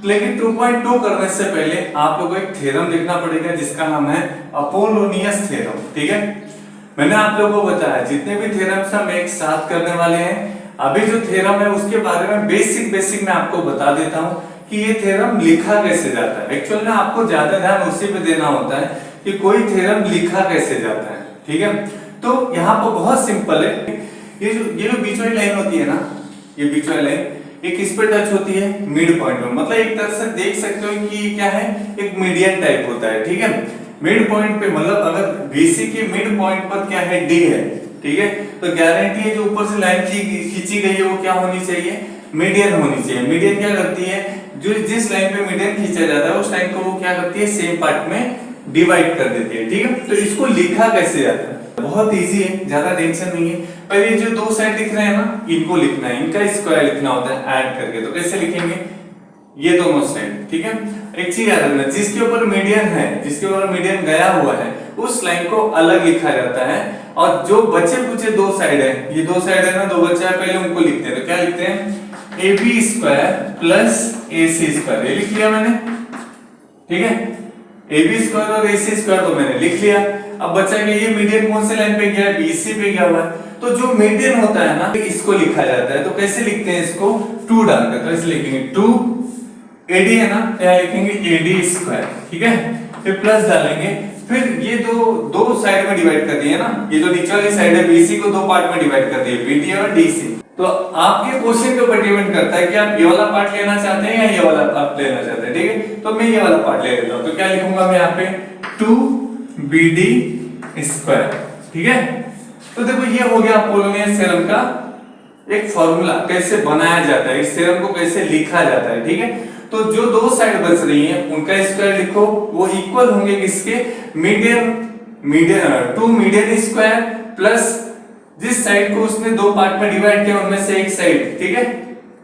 लेकिन 2.2 करने से पहले आप लोगों को एक थ्योरम लिखना पड़ेगा जिसका नाम है अपोलोनियस थ्योरम। ठीक है, मैंने आप लोगों को बताया जितने भी थ्योरम्स हम एक साथ करने वाले हैं। अभी जो थ्योरम है उसके बारे में बेसिक मैं आपको बता देता हूं कि ये थ्योरम लिखा कैसे जाता है। एक्चुअल में आपको ज्यादा ध्यान उसी पे देना होता है कि कोई थ्योरम लिखा कैसे जाता है। ठीक है, तो यहाँ पर बहुत सिंपल है। ये जो बीच वाली लाइन होती है ना, ये बीच वाली लाइन एक इस पे टच होती है मिड पॉइंट में, मतलब एक तरह से देख सकते हो कि ये क्या है, एक मीडियन टाइप होता है। ठीक है, मिड पॉइंट पे मतलब अगर BC के मिड पॉइंट पर क्या है, D है। ठीक है, तो गारंटी है जो ऊपर से लाइन खींची गई है वो क्या होनी चाहिए, मीडियन होनी चाहिए। मीडियन क्या करती है, जो जिस लाइन पे मीडियन खींचा जाता है उस लाइन को वो क्या करती है, सेम पार्ट में डिवाइड कर देती है। ठीक है, तो इसको लिखा कैसे जाता है, बहुत इजी है, ज्यादा टेंशन नहीं है। पर ये जो दो साइड दिख रहे हैं ना, इनको लिखना है, इनका स्क्वायर लिखना होता है ऐड करके। तो कैसे लिखेंगे, ये दोनों साइड। ठीक है, एक चीज याद रखना, जिसके ऊपर मीडियन है, जिसके ऊपर मीडियन गया हुआ है उस लाइन को अलग लिखा जाता है। और जो बचे कुछ दो साइड है, ये दो साइड है ना, दो बचा है, पहले उनको लिखते हैं। तो क्या लिखते हैं, AB square plus AC square, ये लिख लिया मैंने। ठीक है, AB स्क्वायर और AC स्क्वायर तो मैंने लिख लिया। अब बचा कि ये मीडियन कौन से लाइन पे गया है, BC पे गया हुआ है। तो जो मीडियन होता है ना, इसको लिखा जाता है। तो कैसे लिखते हैं इसको, 2 डालकर। तो ऐसे लिखेंगे 2 AD है ना, क्या लिखेंगे AD स्क्वायर। ठीक है, फिर प्लस डालेंगे, फिर ये दो साइड में डिवाइड कर दिए ना, ये जो नीचे वाली साइड है BC को दो पार्ट में डिवाइड कर दिए, BD और DC। तो आपके क्वेश्चन के ऊपर डिपेंड करता है कि आप ये वाला पार्ट लेना चाहते हैं या ये वाला पार्ट लेना चाहते हैं। ठीक है, तो मैं ये वाला पार्ट ले लेता हूं। तो क्या लिखूंगा मैं यहाँ पे, 2BD स्क्वायर। ठीक है, तो देखो ये हो गया अपोलोनियस थ्योरम का एक फॉर्मूला, कैसे बनाया जाता है, इस थ्योरम को कैसे लिखा जाता है। ठीक है, तो जो दो साइड बच रही हैं उनका स्क्वायर लिखो, वो इक्वल होंगे किसके, टू मीडियन स्क्वायर प्लस जिस साइड को उसने दो पार्ट में डिवाइड किया उनमें से एक साइड। ठीक है,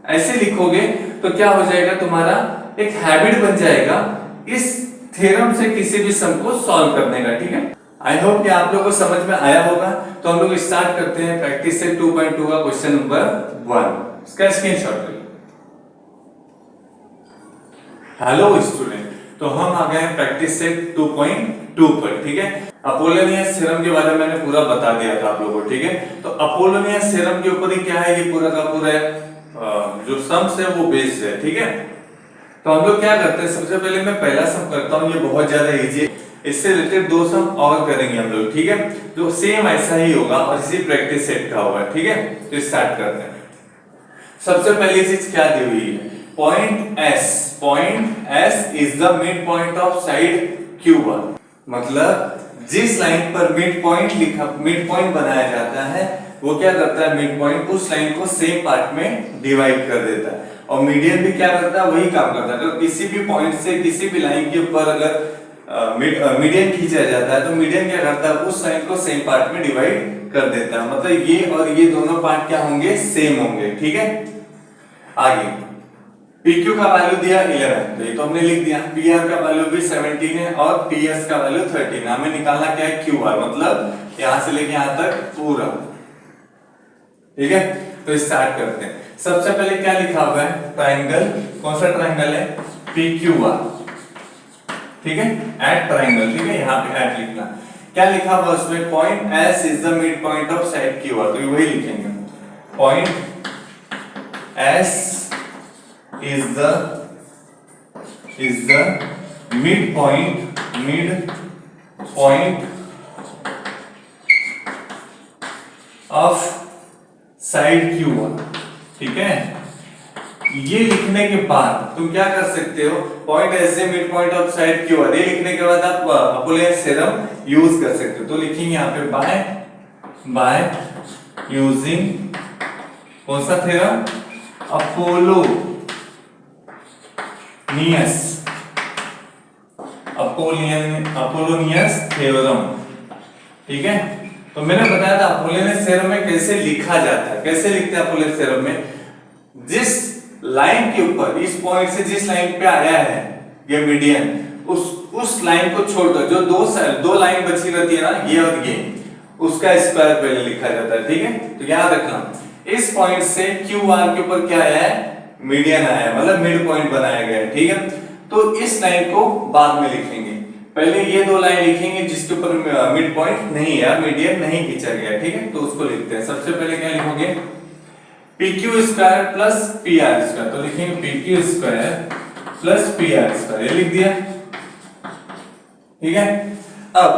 ऐसे लिखोगे तो क्या हो जाएगा, तुम्हारा एक हैबिट बन जाएगा इस थ्योरम से किसी भी सम को सॉल्व करने का। ठीक है, आई होप कि आप लोगों को समझ में आया होगा। तो हम लोग स्टार्ट करते हैं प्रैक्टिस सेट 2.2 का क्वेश्चन नंबर 1। इसका स्क्रीनशॉट लो। हेलो स्टूडेंट, तो हम आ गए हैं प्रैक्टिस सेट 2.2 पर। ठीक है, अपोलोनियस थ्योरम के बारे में मैंने पूरा बता दिया था आप लोगों को। ठीक है, तो अपोलोनियस थ्योरम के ऊपर ही क्या है, ये पूरा का पूरा जो सम्स है वो बेस्ड है। ठीक है, तो हम लोग क्या करते हैं, सबसे पहले मैं पहला सम करता हूं, ये बहुत ज्यादा इजी है। इससे रिलेटेड दो सम और करेंगे हम लोग। ठीक है, जो सेम ऐसा ही होगा और इसी प्रैक्टिस सेट का होगा। ठीक है, तो स्टार्ट करते हैं। सबसे पहली चीज क्या दी हुई है, point S is the mid point of side Q1। मतलब जिस लाइन पर मिड पॉइंट बनाया जाता है वो क्या करता है, मिड पॉइंट उस लाइन को सेम पार्ट में डिवाइड कर देता है। और मीडियन भी क्या करता है, वही काम करता है। तो किसी भी पॉइंट से किसी भी लाइन के ऊपर अगर मीडियन खींचा जाता है तो मीडियन क्या करता है, उस लाइन को सेम पार्ट में डिवाइड कर देता है। मतलब ये और ये दोनों पार्ट क्या होंगे, सेम होंगे। ठीक है, आगे PQ का वैल्यू दिया 11, तो ये तो हमने लिख दिया। PR का वैल्यू भी 17 है और PS का वैल्यू 13 है। हमें निकालना क्या है, QR, मतलब यहां से लेके यहां तक पूरा। ठीक है, तो स्टार्ट करते हैं। सबसे पहले क्या लिखा हुआ है, ट्रायंगल, कौन सा ट्रायंगल है, PQR। ठीक है, एट ट्रायंगल। ठीक है, यहाँ पे एट लिखना। क्या लिखा हुआ उसमें, point S is the mid point of side QR। तो वही लिखेंगे, point S is the midpoint of side Q1। ठीक है, ये लिखने के बाद तुम क्या कर सकते हो, पॉइंट एस से mid point of side Q1, ये लिखने के बाद आप अपोलोनियस थ्योरम यूज कर सकते हो। तो लिखेंगे यहाँ पे बाय यूजिंग कौन सा थ्योरम, अपोलोनियस थ्योरम। ठीक है, तो मैंने बताया था अपोलोनियस थ्योरम में कैसे लिखा जाता है। कैसे लिखते हैं अपोलोनियस थ्योरम में, जिस लाइन के ऊपर, इस पॉइंट से जिस लाइन पे आया है ये मीडियन, उस लाइन को छोड़कर जो दो लाइन बची रहती है ना, ये और ये, उसका स्क्वायर पहले लिखा जाता है। ठीक है, तो याद रखना इस पॉइंट से QR के ऊपर क्या आया है, मीडियन आया, मतलब मिड पॉइंट बनाया गया है, ठीक है। तो इस लाइन को बाद में लिखेंगे, पहले ये दो लाइन लिखेंगे जिसके ऊपर मिड पॉइंट नहीं है, मीडियन नहीं खींचा गया, ठीक है। तो उसको लिखते हैं। सबसे पहले क्या लिखोगे, PQ square plus PR square, तो लिखेंगे PQ square plus PR square, ये लिख दिया, ठीक है। अब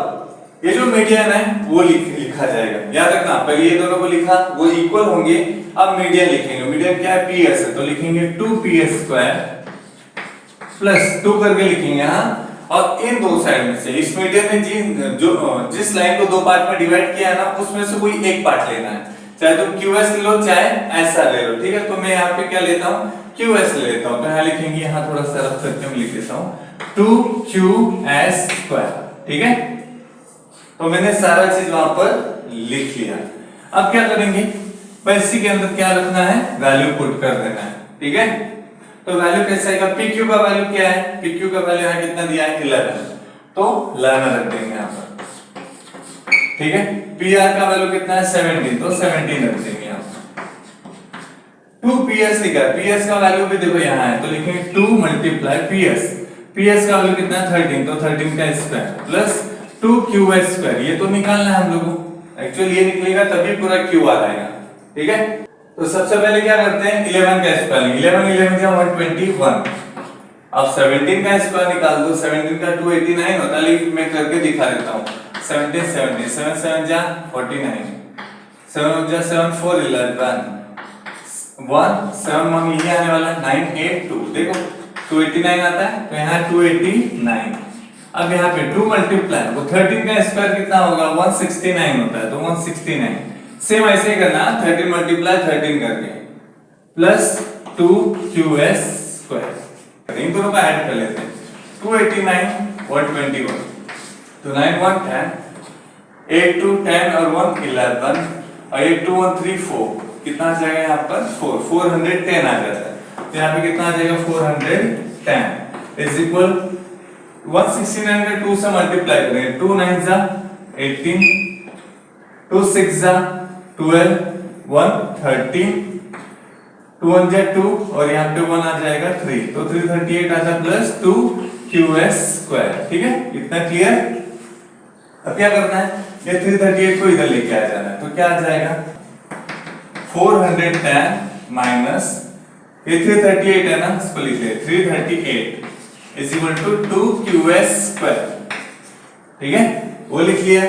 ये जो मीडियन है वो लिखा जाएगा, याद रखना, पहले ये दोनों को लिखा, वो इक्वल होंगे, अब मीडियन लिखेंगे। मीडियन क्या है, PS है, तो लिखेंगे 2PS स्क्वायर प्लस 2 करके लिखेंगे यहाँ, और इन दो साइड में से इस मीडियन ने जिस लाइन को दो पार्ट में डिवाइड किया है ना, उसमें से कोई एक पार्ट लेना है, चाहे तुम QS ले लो चाहे ऐसा ले लो, ठीक है। तो मैं यहाँ पे क्या लेता हूँ, QS ले लेता हूँ, तो यहाँ लिखेंगे, यहाँ थोड़ा सा रफ करके मैं लिख देता हूँ 2QS स्क्वायर, ठीक है। तो मैंने सारा चीज वहां पर लिख लिया। अब क्या करेंगे, बस इसी के अंदर क्या रखना है, वैल्यू पुट कर देना है, ठीक है। तो वैल्यू कैसे आएगा, PQ का वैल्यू क्या है, PQ का वैल्यू यहाँ कितना दिया है 11, तो 11 रख देंगे यहाँ पर, ठीक है। PR का वैल्यू कितना है 17, तो 17 रख देंगे यहाँ पर। 2PS लिखा है, PS का वैल्यू भी देखो यहाँ है, तो लिखेंगे 2 मल्टीप्लाई PS, PS का वैल्यू कितना है 13, तो 13 का स्क्वायर प्लस 2QS स्क्वायर, ये तो निकालना है हम लोगों को, एक्चुअली ये निकलेगा तभी पूरा QR आएगा, ठीक है। तो सबसे पहले क्या करते हैं, 11 का स्क्वायर, 11 का 121, अब 17 का स्क्वायर निकाल दो, 17 का 289 होता है, लेकिन मैं करके दिखा देता हूँ। 17 7 7 जा 49, 7 जा 7 4 11, 1 7 1 यही आने वाला है, 9 8 2, देखो 289 आता है, तो यहाँ 289। अब यहाँ पे 2 मल्टीप्लाई, वो 13 का स्क्वायर कितना होगा 169 होता है, तो 169, सेम ऐसे ही करना, 13 मल्टीप्लाई 13 करके प्लस 2QS स्क्वायर, इन दोनों का ऐड कर लेते हैं, 289 121, तो 9 1 10, 8 2 10 और 1 11, और 8 2 1 3 4, कितना आ जाएगा यहाँ पर 4, 410 आ जाता है, तो यहाँ पे कितना आ जाएगा 410 इज इक्वल 169 का 2 से मल्टीप्लाई करेंगे, 2 9 जा 18, 2 6 जा 12, 1 13, 2 1 जा 2, और यहाँ पे 1 आ जाएगा 3, तो 338 आता प्लस 2QS स्क्वायर, ठीक है। इतना क्लियर। अब क्या करना है, ये 338 को इधर लेके आ जाना है, तो क्या आ जाएगा 410 माइनस ये 338 है ना, इसको लिख ले 338 is equal to 2QS square, ठीक है, वो लिख लिया।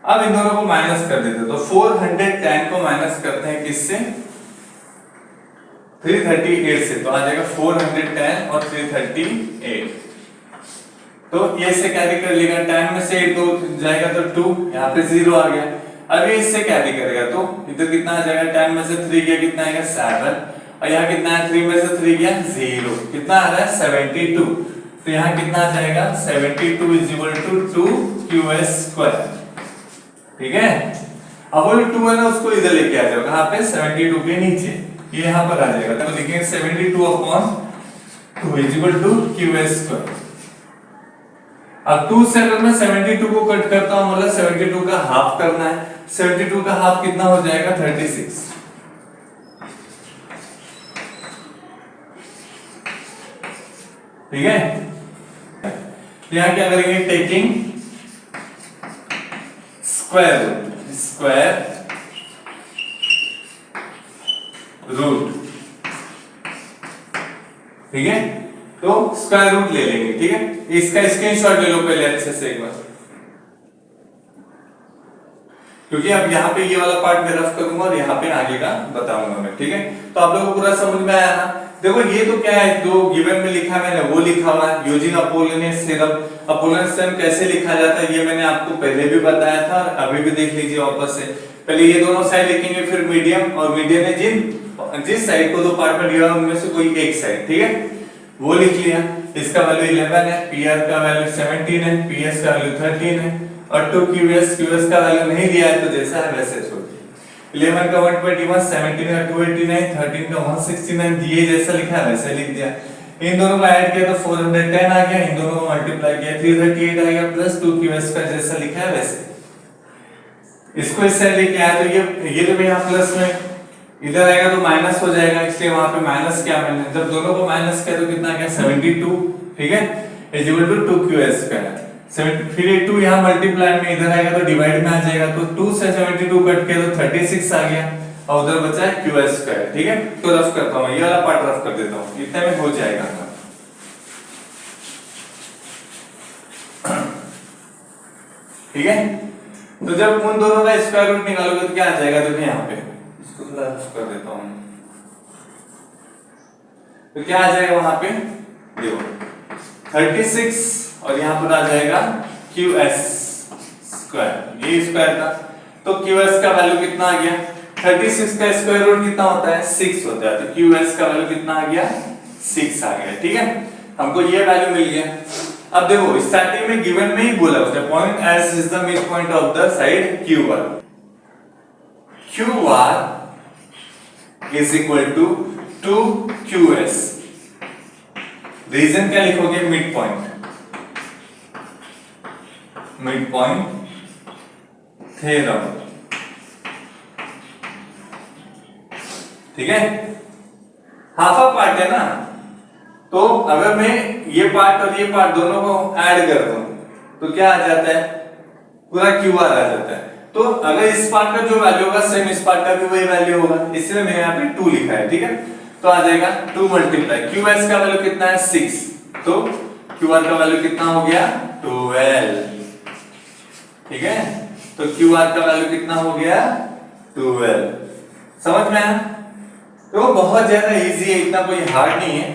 अब इन दोनों को माइनस कर देते, तो 410 को माइनस करते हैं किससे, 338 से, तो आ जाएगा 410 और 338, तो ये से कैरी कर लेगा, 10 में से 2 जाएगा तो 2, यहाँ पे 0 आ गया। अब ये इससे कैरी करेगा, तो इधर कितना आ जाएगा, 10 में से 3 गया, कितना आएगा 7, और यहाँ कितना है 3 में से 3 गया 0, कितना आ रहा है 72, तो यहाँ कितना आ जाएगा 72 is equal to 2QS square, ठीक है। अब वो 2 है ना, उसको इधर लेके आ जाओ, कहाँ पे 72 के नीचे, ये यहाँ पर आ जाएगा, तो लिखेंगे 72/2 is equal to QS square. अब 2 से अगर मैं 72 को कट करता हूं, मतलब 72 का हाफ करना है, 72 का हाफ कितना हो जाएगा 36, ठीक है। यहां क्या करेंगे, टेकिंग स्क्वायर रूट, ठीक है, तो स्क्वायर रूट ले लेंगे, ठीक है। इसका स्क्रीनशॉट ले लो पहले अच्छे से एक बार, क्योंकि अब यहाँ पे ये वाला पार्ट मैं रफ करूंगा और यहाँ पे आगे का बताऊंगा मैं, ठीक है। तो आप लोगों को पूरा समझ में आया ना। देखो ये तो क्या है, जो गिवन में लिखा मैंने वो लिखा हुआ है, using Apollonius theorem. Apollonius theorem कैसे लिखा जाता है ये मैंने आपको पहले भी बताया था, और अभी भी देख लीजिए वापस से। पहले ये दोनों साइड लिखेंगे, फिर मीडियम, और मीडियम है जिस साइड को दो पार्ट में डिवाइड उनमें से कोई एक साइड, ठीक है, वो लिख लिया। इसका वैल्यू 11 है, PR का वैल्यू 17 है, PS का वैल्यू 13 है, और 2QS का वैल्यू नहीं दिया है, तो जैसा है वैसे छोड़ दिया। 11 का 121, 17 का 289, 13 का 169, ये जैसा लिखा है वैसे लिख दिया। इन दोनों को ऐड किया तो 410 आ गया, इन दोनों को मल्टीप्लाई किया 338 आ गया, प्लस 2QS का जैसा लिखा है वैसे। इसको इस साइड लेके आया तो ये तो यहाँ प्लस में, इधर आएगा तो माइनस हो जाएगा, इसलिए वहां पे माइनस क्या, मैंने जब दोनों को माइनस किया तो कितना आ गया 72, ठीक है, इज इक्वल टू 2q²। फिर ये 2 यहाँ मल्टीप्लाई में इधर आएगा तो डिवाइड में आ जाएगा, तो 2 से 72 कट के तो 36 आ गया, और उधर बचा है q², ठीक है। तो रफ करता हूँ, ये वाला पार्ट रफ कर देता हूँ, इतने में हो जाएगा। ठीक है, तो जब उन दोनों का स्क्वायर रूट निकालोगे तो क्या आ जाएगा, देखो यहाँ पे इसको थोड़ा रफ कर देता हूँ, तो क्या आ जाएगा वहां पे, देखो 36 और यहाँ पर आ जाएगा q², ये स्क्वायर था, तो q² का वैल्यू कितना आ गया, 36 का स्क्वायर रूट कितना होता है 6 होता है, तो q² का वैल्यू कितना आ गया 6 आ गया, ठीक है, हमको ये वैल्यू मिल गया। अब देखो स्टार्टिंग में गिवन में ही बोला होता है point S is the mid point of the side QR, QR is equal to 2qs, reason क्या लिखोगे, mid point, mid point theorem, ठीक है, हाफ ऑफ पार्ट है ना, तो अगर मैं ये पार्ट और ये पार्ट दोनों को ऐड कर दूं तो क्या आ जाता है, पूरा QR आ जाता है। तो अगर इस पार्ट का जो वैल्यू होगा सेम इस पार्ट का भी वही वैल्यू होगा, इसलिए मैंने यहाँ पे 2 लिखा है, ठीक है, तो आ जाएगा 2 मल्टीप्लाई q² का वैल्यू कितना है 6, तो QR का वैल्यू कितना हो गया 12, ठीक है, तो QR का वैल्यू कितना हो गया 12, समझ में आया। तो बहुत ज्यादा इजी है, इतना कोई हार्ड नहीं है,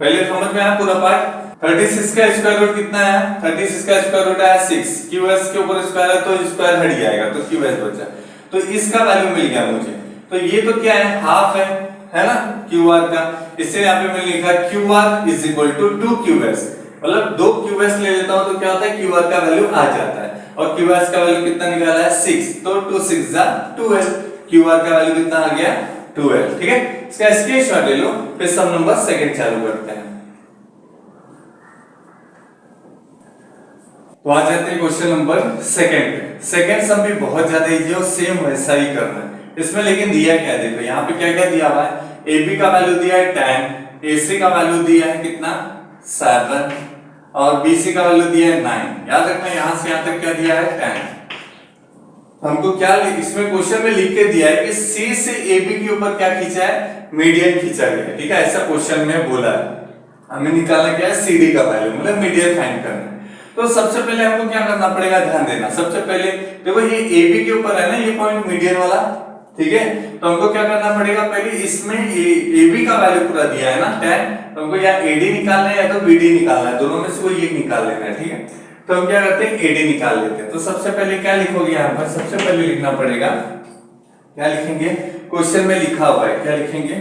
पहले समझ में आया पूरा पार्ट। 36 का स्क्वायर रूट कितना है, 36 का स्क्वायर रूट है 6, q² के ऊपर स्क्वायर है तो स्क्वायर हट जाएगा, तो q² बचा, तो इसका वैल्यू मिल गया मुझे, तो ये तो क्या है हाफ है ना QR का, इससे यहाँ पे मैंने लिखा QR is equal to 2qs, मतलब 2 qs ले लेता हूँ तो क्या होता है QR का वैल्यू आ जाता है, और qs का वैल्यू कितना निकाला है 6, तो 2 6 जा 12, QR का वैल्यू कितना आ गया 12, ठीक है, इसका स्क्रीनशॉट ले लो, फिर सम नंबर सेकंड चालू करते हैं। तो आ जाते हैं क्वेश्चन नंबर सेकंड पे। सेकंड सम भी बहुत ज्यादा इजी है और सेम वैसा ही करना है इसमें, लेकिन दिया क्या, देखो यहाँ पे क्या क्या दिया हुआ है, AB का वैल्यू दिया है 10, AC का वैल्यू दिया है कितना 7, और BC का वैल्यू दिया है 9, याद रखना यहाँ से यहाँ तक क्या दिया है 10। हमको क्या इसमें क्वेश्चन में लिख के दिया है कि C से AB के ऊपर क्या खींचा है, मीडियन खींचा गया है, ठीक है, ऐसा क्वेश्चन में बोला है, हमें निकालना क्या है CD का वैल्यू, मतलब मीडियन फाइंड करना है। तो सबसे पहले हमको क्या करना पड़ेगा, ध्यान देना, सबसे पहले देखो ये AB के ऊपर है ना ये पॉइंट मीडियन वाला, ठीक है, तो हमको क्या करना पड़ेगा, पहले इसमें AB का वैल्यू पूरा दिया है ना 10, तो हमको या AD निकालना है या तो BD निकालना है, दोनों में से कोई एक निकाल लेना है, ठीक है, तो हम क्या करते हैं AD निकाल लेते हैं। तो सबसे पहले क्या लिखोगे यहाँ पर, सबसे पहले लिखना पड़ेगा, क्या लिखेंगे, क्वेश्चन में लिखा हुआ है, क्या लिखेंगे,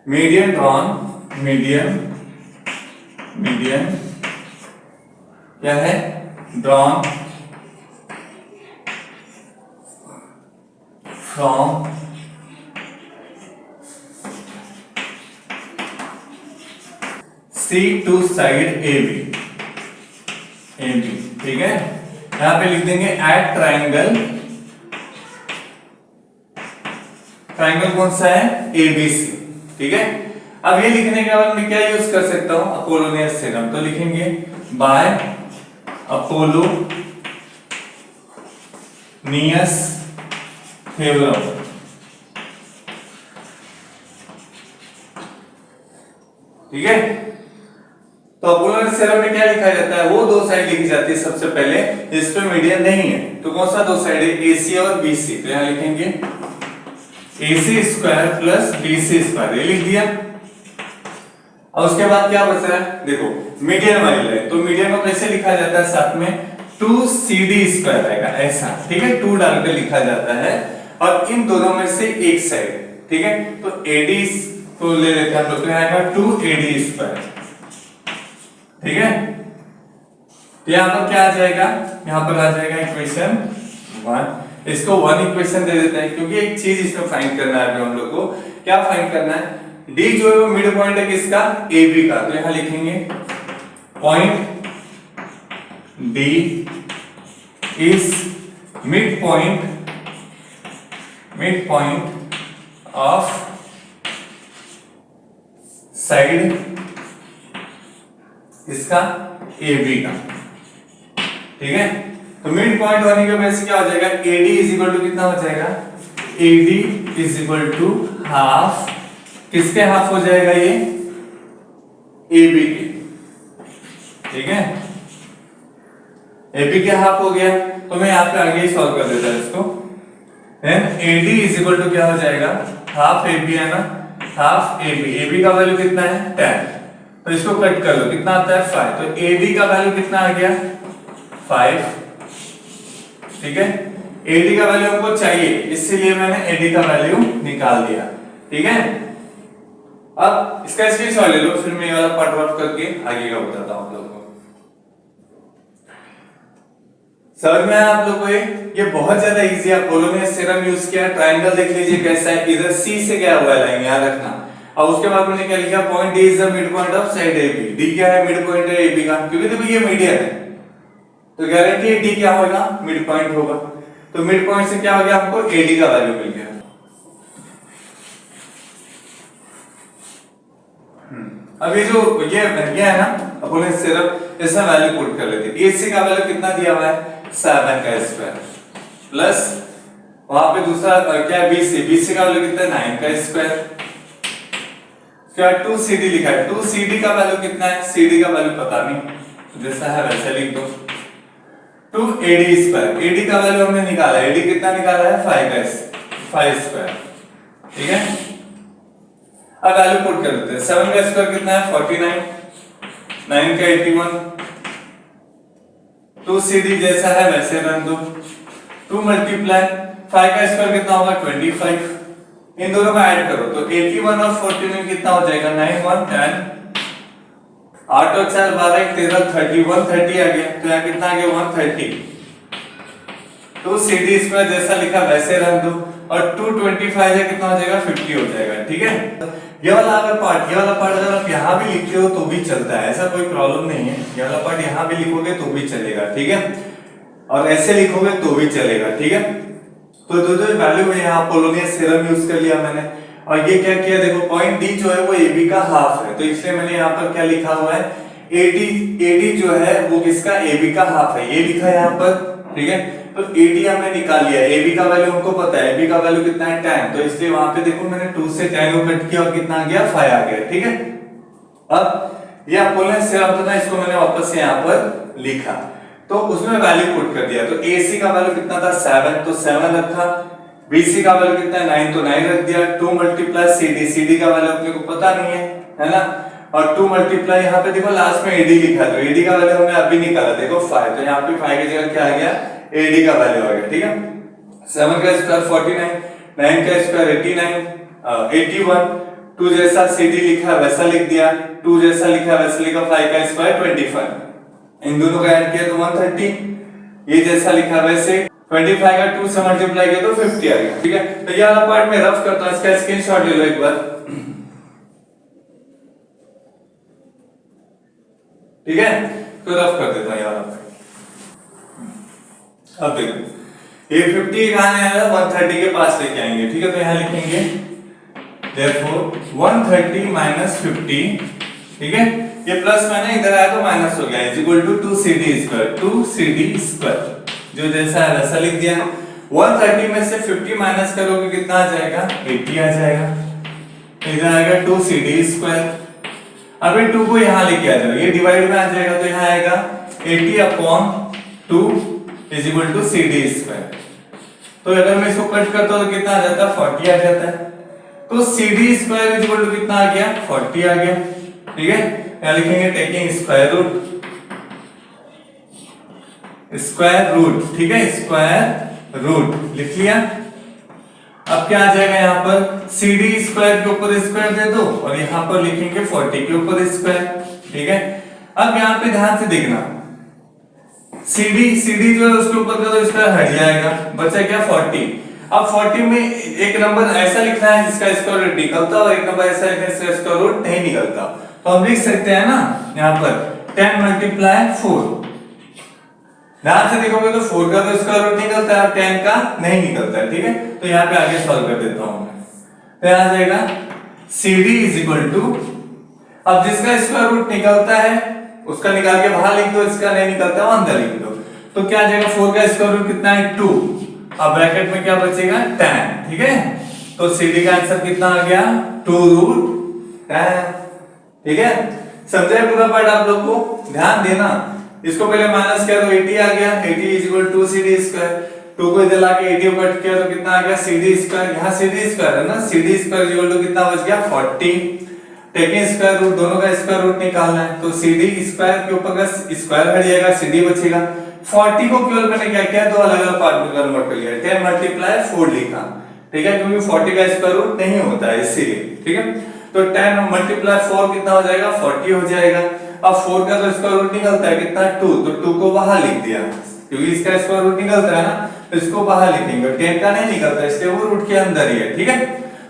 मीडियन ड्रॉन, मीडियन क्या है, drawn from C to side AB, ठीक है, यहां पे लिख देंगे एट ट्राइंगल, ट्राइंगल कौन सा है ABC, ठीक है। अब ये लिखने के बाद मैं क्या यूज कर सकता हूं, अपोलोनियस थ्योरम, तो लिखेंगे बाय अपोलोनियस थ्योरम, ठीक है। तो अपोलोनियस थ्योरम में क्या लिखा जाता है, वो दो साइड लिखी जाती है सबसे पहले, इस पे मीडियन नहीं है, तो कौन सा दो साइड है, AC और BC, तो यहां लिखेंगे AC square plus BC square, ये लिख दिया। और उसके बाद क्या बच रहा है, देखो मीडियन वाली लाइन, तो मीडियन को कैसे लिखा जाता है, साथ में 2CD स्क्वायर आएगा ऐसा, ठीक है, 2 डालकर लिखा जाता है, और इन दोनों में से एक साइड, ठीक है, तो AD को ले लेते हैं हम लोग, आएगा 2AD स्क्वायर, ठीक है। तो यहाँ पर क्या आ जाएगा, यहाँ पर आ जाएगा इक्वेशन 1, इसको 1 इक्वेशन दे देते हैं, क्योंकि एक चीज इसमें फाइंड करना है हम लोग को, क्या फाइंड करना है, D जो है वो मिड पॉइंट है किसका, AB का, तो यहां लिखेंगे point D is mid point mid point of side इसका AB का, ठीक है। तो मिड पॉइंट होने की वजह से क्या हो जाएगा, AD इज इक्वल टू कितना हो जाएगा, AD is equal to half, किसके हाफ हो जाएगा ये, AB के, ठीक है। AB के हाफ हो गया, तो मैं यहाँ पे आगे ही सॉल्व कर देता हूं इसको। Then AD is equal to क्या हो जाएगा, हाफ AB है ना, हाफ AB का वैल्यू कितना है 10, तो इसको कट कर लो, कितना आता है 5, तो AD का वैल्यू कितना आ गया 5, ठीक है। AD का वैल्यू हमको चाहिए, इसलिए मैंने AD का वैल्यू निकाल दिया, ठीक है। अब इसका स्क्रीनशॉट ले लो, फिर मैं ये वाला पार्ट रफ करके आगे का बताता हूं आप लोगों को। समझ में आया आप लोगों को, ये बहुत ज्यादा इजी है। अपोलो ने थ्योरम यूज किया, ट्रायंगल देख लीजिए कैसा है, इधर C से गया हुआ है लाइन, याद रखना। अब उसके बाद मैंने क्या लिखा, point D is the mid point of side AB, D क्या है, मिड पॉइंट है AB का, क्योंकि देखो ये मीडियन है, तो गारंटी है D क्या होगा, मिड पॉइंट होगा। तो मिड पॉइंट से क्या हो गया, हमको AD का वैल्यू मिल गया। अब ये जो ये है ना अपोलो ने थ्योरम, इसमें वैल्यू पुट कर लेते हैं। AC का वैल्यू कितना दिया हुआ है 7 का स्क्वायर, प्लस वहां पे दूसरा क्या है BC का वैल्यू कितना है 9 का स्क्वायर, क्या 2CD लिखा है, 2CD का वैल्यू कितना है, CD का वैल्यू पता नहीं, जैसा है वैसे लिख दो, 2AD स्क्वायर, AD का वैल्यू हमने निकाला, AD कितना निकाला है 5 स्क्वायर, ठीक है। अब वैल्यू पुट कर देते हैं, 7 का स्क्वायर कितना है 49, 9 का 81, 2CD जैसा है वैसे रन दो, 2 मल्टीप्लाई 5 का स्क्वायर कितना होगा 25, इन दोनों का ऐड करो तो 81 और 49 कितना हो जाएगा 9 1 10, 8 और 4 12 13 30, 130 आ गया, तो यहाँ कितना आ गया 130, तो CD स्क्वायर जैसा लिखा वैसे रन दो, और 225 है कितना हो जाएगा 50 हो जाएगा, ठीक है। ये वाला पार्ट अगर आप यहाँ भी लिखते हो तो भी चलता है, ऐसा कोई प्रॉब्लम नहीं है, ये वाला पार्ट यहाँ भी लिखोगे तो भी चलेगा, ठीक है, और ऐसे लिखोगे तो भी चलेगा, ठीक है। तो जो वैल्यू है यहाँ अपोलो ने थ्योरम यूज कर लिया मैंने, और ये क्या किया, देखो पॉइंट D जो है वो AB का हाफ है, तो इसलिए मैंने यहाँ पर क्या लिखा हुआ है, AD जो है वो किसका AB का हाफ है, ये लिखा है यहाँ पर, ठीक है। तो AD हमने निकाल लिया, AB का वैल्यू हमको पता है, AB का वैल्यू कितना है 10, तो इसलिए वहां पे देखो मैंने 2 से 10 को कट किया और कितना आ गया 5 आ गया, ठीक है। अब ये अपोलो ने थ्योरम था ना, इसको मैंने वापस से यहाँ पर लिखा, तो उसमें वैल्यू पुट कर दिया, तो AC का वैल्यू कितना था 7, तो 7 रखा, BC का वैल्यू कितना है 9, तो 9 रख दिया, 2 मल्टीप्लाई CD का वैल्यू अपने को पता नहीं है ना, और 2 मल्टीप्लाई यहाँ पे देखो लास्ट में AD लिखा, तो AD का वैल्यू हमने अभी निकाला, देखो 5, तो यहाँ पे 5 की जगह क्या आ गया AD का वैल्यू आ गया, ठीक है। 7 का स्क्वायर 49, 9 का स्क्वायर 89, 81, 2 जैसा CD लिखा वैसा लिख दिया, 2 जैसा लिखा वैसा लिखा, 5 का स्क्वायर 25, इन दोनों का ऐड किया तो 130, ये जैसा लिखा वैसे 25 का 2 से मल्टीप्लाई किया तो 50 आ गया, ठीक है। तो ये वाला पार्ट मैं रफ करता हूं, इसका स्क्रीनशॉट ले लो एक बार, ठीक है, तो रफ कर देता हूं ये वाला पार्ट। अब देखो ये 50 कहां आएगा 130 के पास लेके आएंगे, ठीक है, तो यहां लिखेंगे therefore 130 minus 50, ठीक है, ये प्लस मैंने इधर आया तो माइनस हो गया, is equal to 2CD square, 2CD square जो जैसा है वैसा लिख दिया। 130 में से 50 माइनस करोगे कितना आ जाएगा 80 आ जाएगा, इधर आएगा 2CD स्क्वायर, अभी 2 को यहां लेके आ जाओ, ये डिवाइड में आ जाएगा, तो यहां आएगा 80/2 is equal to CD square, तो अगर मैं इसको कट करता हूं तो कितना आ जाता है 40 आ जाता है, तो CD square is equal to कितना आ गया 40 आ गया, ठीक है। यहां लिखेंगे टेकिंग स्क्वायर रूट, ठीक है, स्क्वायर रूट लिख लिया। अब क्या आ जाएगा यहाँ पर CD स्क्वायर के ऊपर स्क्वायर दे दो और यहाँ पर लिखेंगे 40 के ऊपर स्क्वायर, ठीक है। अब यहाँ पे ध्यान से देखना, CD जो है उसके ऊपर का तो स्क्वायर हट जाएगा, बचा क्या 40। अब 40 में एक नंबर ऐसा लिखना है जिसका स्क्वायर रूट निकलता और एक नंबर ऐसा लिखना है जिसका स्क्वायर रूट नहीं निकलता, तो हम लिख सकते हैं ना यहाँ पर 10 × 4, ध्यान से देखोगे तो 4 का तो स्क्वायर रूट निकलता है और 10 का नहीं निकलता है, ठीक है। तो यहाँ पे आगे सॉल्व कर देता हूं मैं। तो यहाँ आ जाएगा CD इज इक्वल टू, अब जिसका स्क्वायर रूट निकलता है उसका निकाल के बाहर लिख दो, इसका नहीं निकलता है अंदर लिख दो। तो क्या आ जाएगा, 4 का स्क्वायर रूट कितना है 2, अब ब्रैकेट में क्या बचेगा 10, ठीक है। तो CD का आंसर कितना आ गया 2 रूट 10, ठीक है। समझे पूरा पार्ट आप लोग को, ध्यान देना। इसको पहले माइनस किया तो 80 आ गया, 80 is equal to CD square, 2 को इधर लाके 80 को कट किया तो कितना आ गया CD स्क्वायर, यहाँ CD स्क्वायर है ना, CD square is equal to कितना बच गया 40, टेकिंग स्क्वायर रूट, दोनों का स्क्वायर रूट निकालना है तो CD स्क्वायर के ऊपर का स्क्वायर हट जाएगा, CD बचेगा। 40 को केवल मैंने क्या किया, दो अलग अलग पार्ट में कन्वर्ट कर लिया, 10 मल्टीप्लाई 4 लिखा, ठीक है, क्योंकि 40 का स्क्वायर रूट नहीं होता है इसीलिए, ठीक है। तो 10 मल्टीप्लाई 4 कितना हो जाएगा 40 हो जाएगा। अब 4 का तो स्क्वायर रूट निकलता है कितना 2, तो 2 को बाहर लिख दिया क्योंकि इसका स्क्वायर रूट निकलता है ना, तो इसको बाहर लिखेंगे। 10 का नहीं निकलता इसलिए वो रूट के अंदर ही है, ठीक है।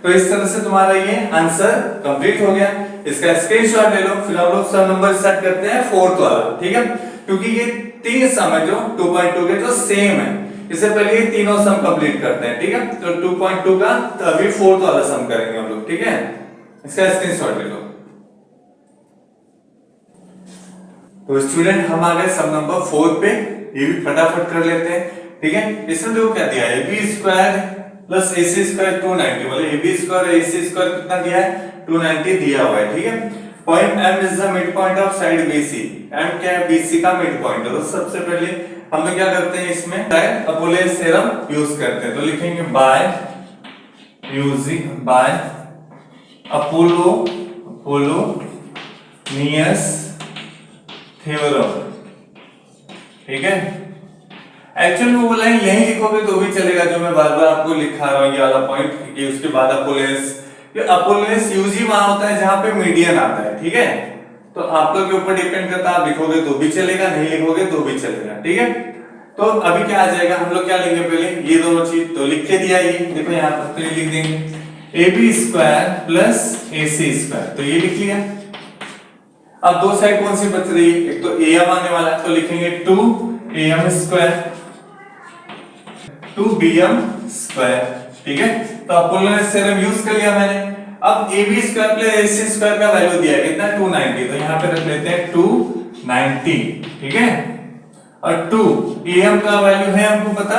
तो इस तरह से तुम्हारा ये आंसर कंप्लीट हो गया। इसका स्क्रीनशॉट ले लो, फिर हम लोग सम नंबर स्टार्ट करते हैं 4th वाला, ठीक है, क्योंकि ये 3 सम है जो 2.2 के जो सेम है। इससे पहले ये तीनों सम कंप्लीट करते हैं, ठीक है। तो 2.2 का तो अभी 4th वाला सम करेंगे हम लोग, ठीक है। इसका स्क्रीनशॉट ले लो। तो स्टूडेंट हम आ गए सम नंबर 4 पे, ये भी फटाफट कर लेते हैं, ठीक है। इसमें देखो क्या दिया है, AB square plus AC square 290, बोले AB स्क्वायर AC स्क्वायर कितना दिया है 290 दिया हुआ है, ठीक है। Point M is the mid point of side BC, M क्या है BC का मिड पॉइंट है। तो सबसे पहले हम लोग क्या करते हैं, इसमें अपोलोनियस थ्योरम यूज करते हैं। तो लिखेंगे बाय अपोलोनियस थ्योरम, ठीक है। एक्चुअल में वो लाइन यहीं लिखोगे तो भी चलेगा, जो मैं बार बार आपको लिखा रहा हूँ ये वाला पॉइंट, कि उसके बाद अपोलोनियस यूज ही वहां होता है जहां पे मीडियन आता है, ठीक है। तो आप लोग के ऊपर डिपेंड करता है, आप लिखोगे तो भी चलेगा, नहीं लिखोगे तो भी चलेगा, ठीक है। तो अभी क्या आ जाएगा, हम लोग क्या लेंगे पहले ये दोनों चीज तो लिख के दिया, ये देखो यहाँ पर, तो ये लिख देंगे AB square plus AC square, तो ये लिख लिया। अब दो साइड कौन सी बच रही है, एक तो AM आने वाला है, तो लिखेंगे 2AM स्क्वायर 2BM स्क्वायर, ठीक है। तो अपोलोनियस थ्योरम यूज कर लिया मैंने। अब AB square plus AC square का वैल्यू दिया है कितना 290, तो यहाँ पे रख लेते हैं 290, ठीक है। और 2 AM का वैल्यू है हमको पता,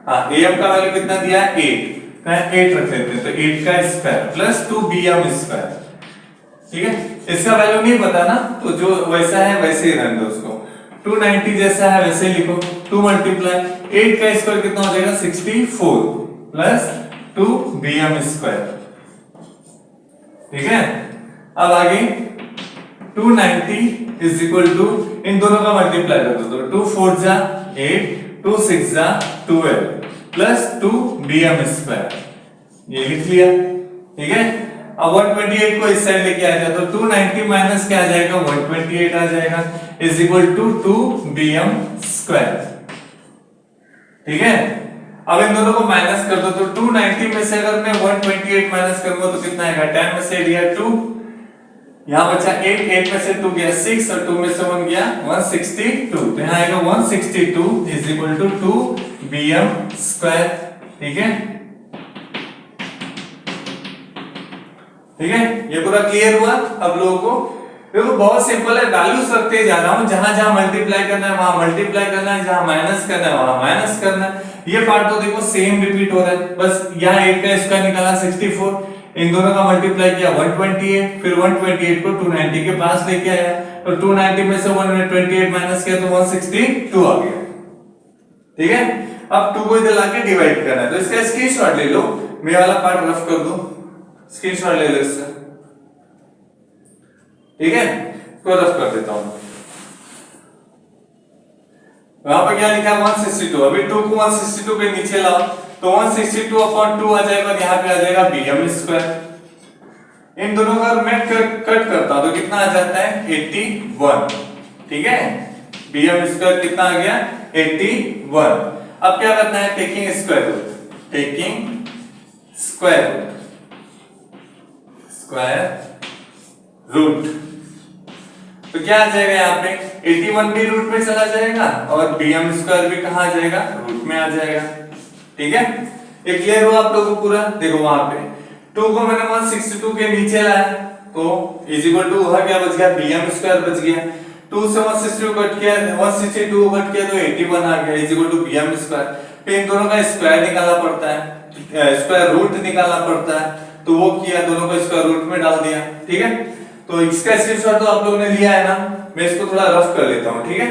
हाँ AM का वैल्यू कितना दिया है 8, तो 8 रख लेते हैं, तो 8 का स्क्वायर प्लस 2BM स्क्वायर, ठीक है। इसका वैल्यू नहीं पता ना, तो जो वैसा है वैसे ही रहने दो उसको, 290 जैसा है वैसे लिखो। 2 मल्टीप्लाई 8 का स्क्वायर कितना हो जाएगा 64 प्लस 2BM स्क्वायर, ठीक है। अब आगे 290 इज इक्वल टू, इन दोनों का मल्टीप्लाई कर दो, तो 2 4 जा 8 2 6 जा 12 प्लस 2BM स्क्वायर, ये लिख लिया, ठीक है। अब 128 को इस साइड लेके आ जाए तो 290 माइनस क्या आ जाएगा 128 आ जाएगा, is equal to 2BM square, ठीक है। अब इन दोनों को माइनस कर दो, तो 290 में से अगर मैं 128 माइनस करूंगा तो कितना आएगा, 10 में से दिया 2, यहाँ बचा 8, 8 में से 2 गया 6 और 2 में से 1 गया 162, तो यहाँ आएगा 162 is equal to 2BM square, ठीक है, ठीक है। ये पूरा क्लियर हुआ अब लोगों को। देखो बहुत सिंपल है, वैल्यूज रखते जा रहा हूं, जहां जहां मल्टीप्लाई करना है वहां मल्टीप्लाई करना है, जहां माइनस करना है वहां माइनस करना है। ये पार्ट तो देखो सेम रिपीट हो रहा है, बस यहाँ 8 का स्क्वायर निकाला 64, इन दोनों का मल्टीप्लाई किया 128, फिर 128 को 290 के पास लेके आया, तो 290 में से 128 माइनस किया तो 162 आ गया, ठीक है। अब 2 को इधर लाके डिवाइड करना है, तो इसका स्क्रीनशॉट ले लो, मैं वाला पार्ट रफ कर दो, स्क्रीनशॉट ले लो इससे, ठीक है। इसको रफ कर देता हूं, वहां पर क्या लिखा 162, अभी 2 को 162 पे नीचे लाओ तो 162 अपॉन 2 आ जाएगा, यहाँ पे आ जाएगा BM स्क्वायर। इन दोनों का मैं कट करता हूं तो कितना आ जाता है 81, ठीक है। BM स्क्वायर कितना आ गया 81। अब क्या करना है, टेकिंग स्क्वायर रूट, तो क्या आ जाएगा यहाँ पे 81 भी रूट में चला जाएगा और bm स्क्वायर भी कहाँ आ जाएगा, रूट में आ जाएगा। ठीक है, ये क्लियर हुआ आप लोगों को पूरा। देखो वहां पे 2 को मैंने 162 के नीचे लाया तो इज इक्वल टू वहां क्या बच गया, bm स्क्वायर बच गया। 2 से 162 कट किया, 162 कट किया तो 81 आ गया is equal to bm square. फिर इन दोनों का स्क्वायर निकालना पड़ता है, स्क्वायर रूट निकालना पड़ता है, तो वो किया, दोनों को स्क्वायर रूट में डाल दिया। ठीक है, तो इसका स्क्रीनशॉट तो आप लोगों ने लिया है ना, मैं इसको थोड़ा रफ कर लेता हूं। ठीक है,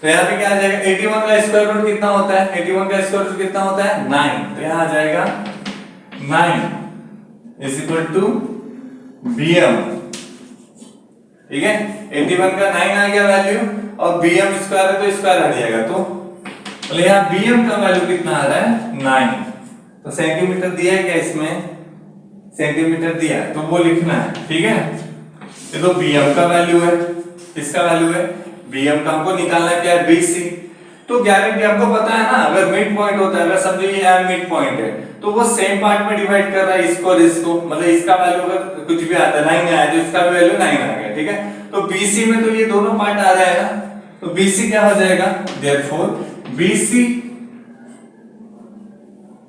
तो यहाँ पे क्या आ जाएगा, 81 का स्क्वायर रूट कितना होता है, 81 का स्क्वायर रूट कितना होता है 9, तो यहाँ आ जाएगा 9 इज इक्वल टू bm। ठीक है, 81 का 9 आ गया वैल्यू और bm स्क्वायर है तो स्क्वायर आ जाएगा, तो यहाँ bm का वैल्यू कितना आ रहा है 9। तो सेंटीमीटर दिया है क्या, इसमें सेंटीमीटर दिया है तो वो लिखना है। ठीक है, ये तो bm का वैल्यू है, किसका वैल्यू है, bm का हमको निकालना है क्या है, bc। तो गारंटी आपको पता है ना, अगर मिड पॉइंट होता है, अगर समझो ये m मिड पॉइंट है तो वो सेम पार्ट में डिवाइड कर रहा है इसको और इसको, मतलब इसका वैल्यू अगर कुछ भी आता है 9 आया तो इसका भी वैल्यू 9 आ गया। ठीक है, तो bc में तो ये दोनों पार्ट आ रहा है ना, तो bc क्या हो जाएगा, देयरफॉर bc,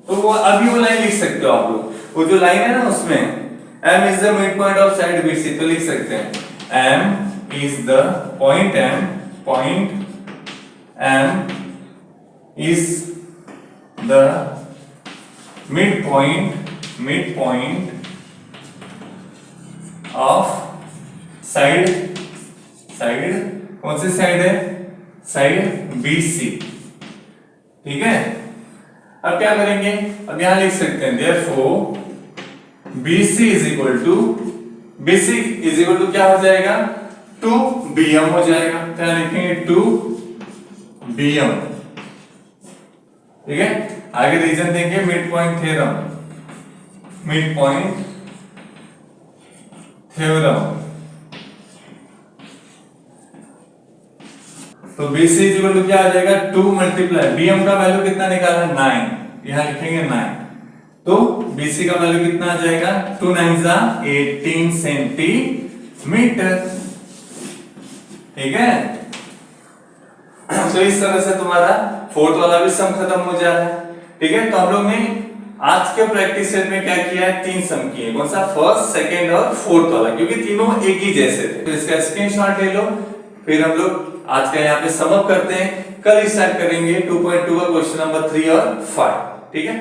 तो वो अभी वो लाइन लिख सकते हो आप लोग, वो जो लाइन है ना उसमें m is the mid point of side bc, तो लिख सकते हैं m is the point m is the midpoint of side कौन सी साइड है, साइड BC। ठीक है, अब क्या करेंगे, अब यहां लिख सकते हैं therefore BC is equal to क्या हो जाएगा 2bm हो जाएगा, क्या लिखेंगे 2bm। ठीक है, आगे रीजन देंगे मिड पॉइंट थ्योरम, तो BC इज इक्वल टू क्या आ जाएगा 2 मल्टीप्लाई bm का वैल्यू कितना निकाला 9, यहां लिखेंगे 9, तो BC का वैल्यू कितना आ जाएगा 2 9 जा 18 सेंटीमीटर। ठीक है, तो इस तरह से तुम्हारा फोर्थ वाला भी सम खत्म हो जा रहा है। ठीक है, तो हम लोग ने आज के प्रैक्टिस सेट में क्या किया है, 3 सम किए, कौन सा, फर्स्ट, सेकंड और फोर्थ वाला, क्योंकि तीनों एक ही जैसे थे। तो इसका स्क्रीनशॉट ले लो, फिर हम लोग आज का यहाँ पे सम अप करते हैं, कल स्टार्ट करेंगे 2.2 का क्वेश्चन नंबर 3 और 5। ठीक है।